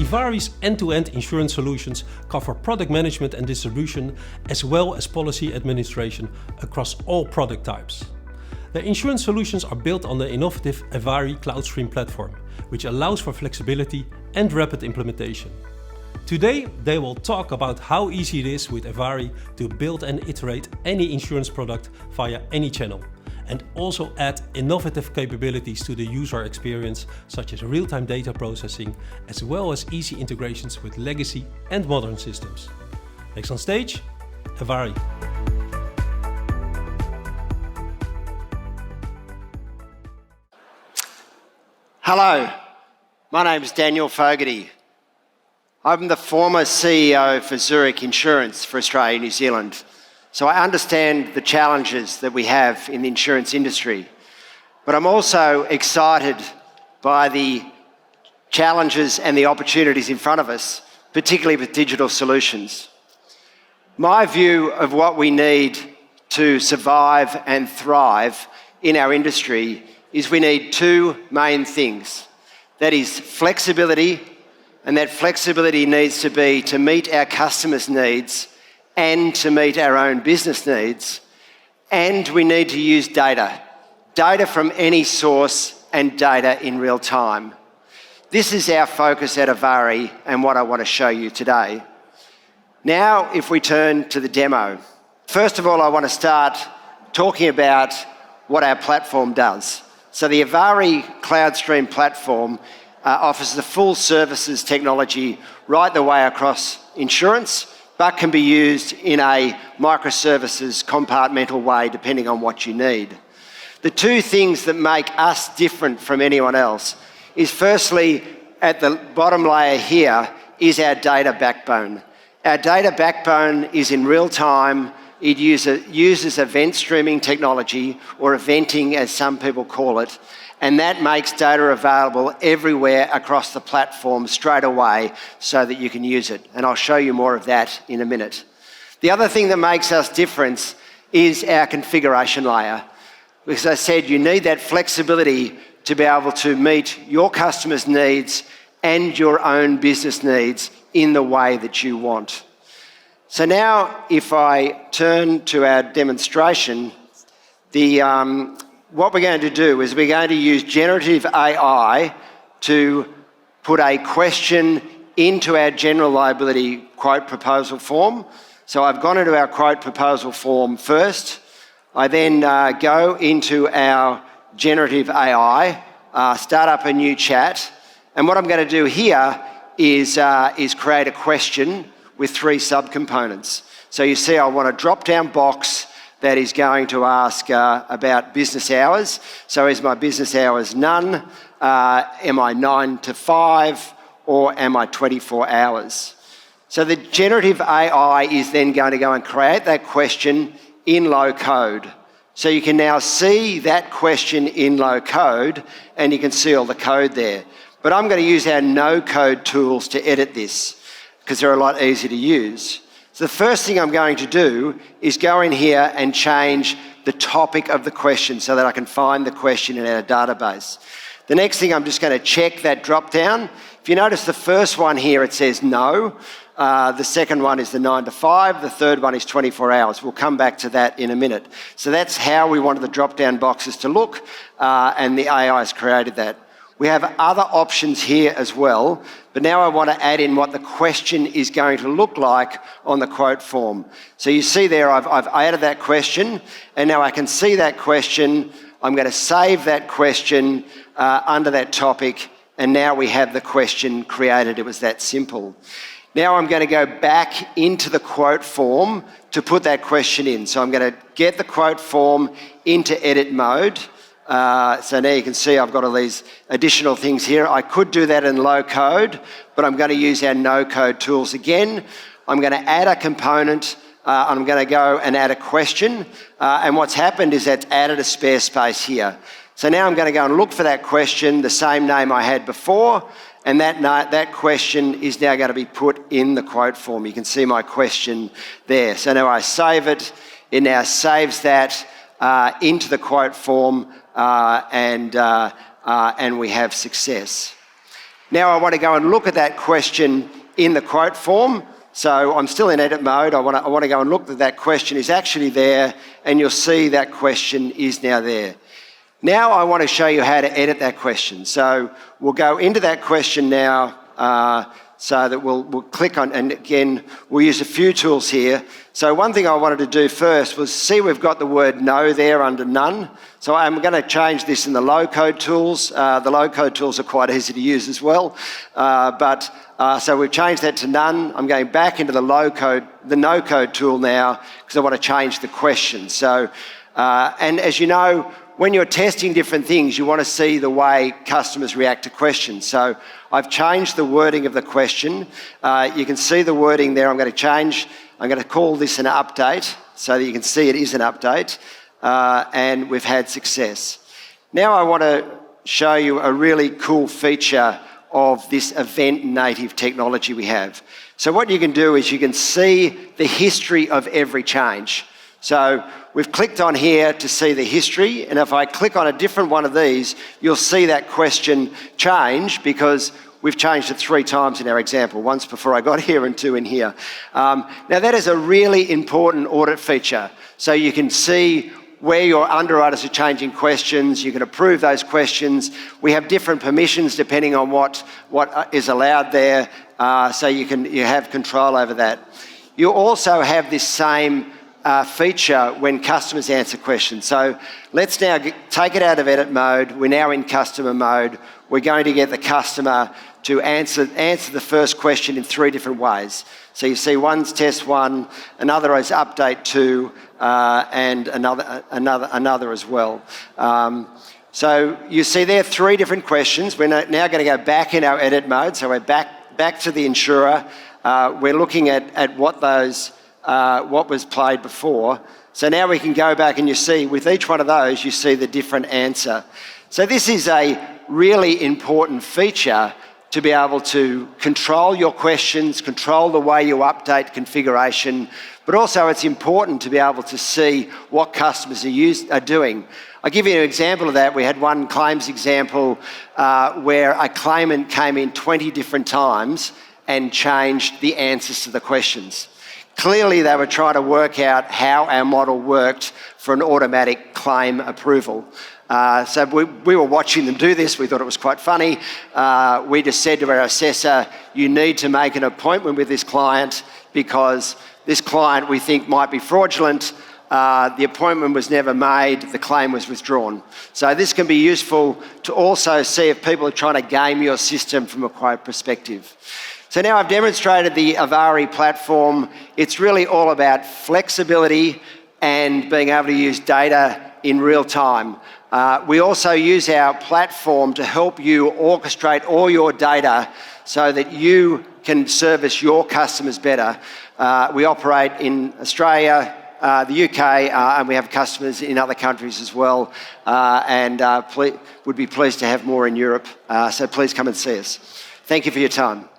Evari's end-to-end insurance solutions cover product management and distribution, as well as policy administration across all product types. The insurance solutions are built on the innovative Evari CloudStream platform, which allows for flexibility and rapid implementation. Today, they will talk about how easy it is with Evari to build and iterate any insurance product via any channel, and also add innovative capabilities to the user experience, such as real-time data processing, as well as easy integrations with legacy and modern systems. Next on stage, Evari. Hello, my name is Daniel Fogarty. I'm the former CEO for Zurich Insurance for Australia and New Zealand. So I understand the challenges that we have in the insurance industry. But I'm also excited by the challenges and the opportunities in front of us, particularly with digital solutions. My view of what we need to survive and thrive in our industry is we need two main things. That is flexibility, and that flexibility needs to be to meet our customers' needs and to meet our own business needs. And we need to use data. Data from any source and data in real time. This is our focus at Evari and what I want to show you today. Now, if we turn to the demo. First of all, I want to start talking about what our platform does. So the Evari CloudStream platform offers the full services technology right the way across insurance, but can be used in a microservices compartmental way depending on what you need. The two things that make us different from anyone else is firstly, at the bottom layer here, is our data backbone. Our data backbone is in real time. It uses event streaming technology, or eventing as some people call it, and that makes data available everywhere across the platform straight away so that you can use it. And I'll show you more of that in a minute. The other thing that makes us different is our configuration layer. Because as I said, you need that flexibility to be able to meet your customers' needs and your own business needs in the way that you want. So now, if I turn to our demonstration, what we're going to do is we're going to use generative AI to put a question into our general liability quote proposal form. So I've gone into our quote proposal form first. I then go into our generative AI, start up a new chat, and what I'm going to do here is create a question with three subcomponents. So you see I want a drop-down box that is going to ask about business hours. So is my business hours none? Am I 9 to 5? Or am I 24 hours? So the generative AI is then going to go and create that question in low code. So you can now see that question in low code, and you can see all the code there. But I'm going to use our no-code tools to edit this, because they're a lot easier to use. So the first thing I'm going to do is go in here and change the topic of the question so that I can find the question in our database. The next thing, I'm just going to check that drop down. If you notice the first one here, it says no. The second one is the 9 to 5. The third one is 24 hours. We'll come back to that in a minute. So that's how we wanted the drop-down boxes to look, and the AI has created that. We have other options here as well, but now I want to add in what the question is going to look like on the quote form. So you see there, I've added that question, and now I can see that question. I'm going to save that question under that topic, and now we have the question created. It was that simple. Now I'm going to go back into the quote form to put that question in. So I'm going to get the quote form into edit mode. So now you can see I've got all these additional things here. I could do that in low code, but I'm going to use our no-code tools again. I'm going to add a component. I'm going to go and add a question. And what's happened is that's added a spare space here. So now I'm going to go and look for that question, the same name I had before, and that question is now going to be put in the quote form. You can see my question there. So now I save it. It now saves that into the quote form, and we have success. Now I want to go and look at that question in the quote form. So I'm still in edit mode. I want to go and look that that question is actually there, and you'll see that question is now there. Now I want to show you how to edit that question. So we'll go into that question now, so that we'll click on, and again, we'll use a few tools here. So one thing I wanted to do first was see we've got the word no there under none. So I'm going to change this in the low-code tools. The low-code tools are quite easy to use as well. So we've changed that to none. I'm going back into the no-code tool now because I want to change the question. So, and as you know, when you're testing different things, you want to see the way customers react to questions. So I've changed the wording of the question. You can see the wording there. I'm going to call this an update so that you can see it is an update. And we've had success. Now I want to show you a really cool feature of this event native technology we have. So what you can do is you can see the history of every change. So we've clicked on here to see the history, and if I click on a different one of these, you'll see that question change because we've changed it 3 times in our example, once before I got here and 2 in here. Now that is a really important audit feature. So you can see where your underwriters are changing questions, you can approve those questions. We have different permissions depending on what is allowed there, so you have control over that. You also have this same feature when customers answer questions. So let's now take it out of edit mode. We're now in customer mode. We're going to get the customer to answer the first question in 3 different ways. So you see one's test 1, another is update 2, and another as well. So you see there 3 different questions. We're now going to go back in our edit mode. So we're back to the insurer. We're looking at what was played before. So now we can go back and you see with each one of those, you see the different answer. So this is a really important feature to be able to control your questions, control the way you update configuration, but also it's important to be able to see what customers are doing. I'll give you an example of that. We had one claims example where a claimant came in 20 different times and changed the answers to the questions. Clearly, they were trying to work out how our model worked for an automatic claim approval. So we were watching them do this. We thought it was quite funny. We just said to our assessor, you need to make an appointment with this client because this client we think might be fraudulent. The appointment was never made. The claim was withdrawn. So this can be useful to also see if people are trying to game your system from a quote perspective. So now I've demonstrated the Evari platform. It's really all about flexibility and being able to use data in real time. We also use our platform to help you orchestrate all your data so that you can service your customers better. We operate in Australia, the UK, and we have customers in other countries as well, and would be pleased to have more in Europe. So please come and see us. Thank you for your time.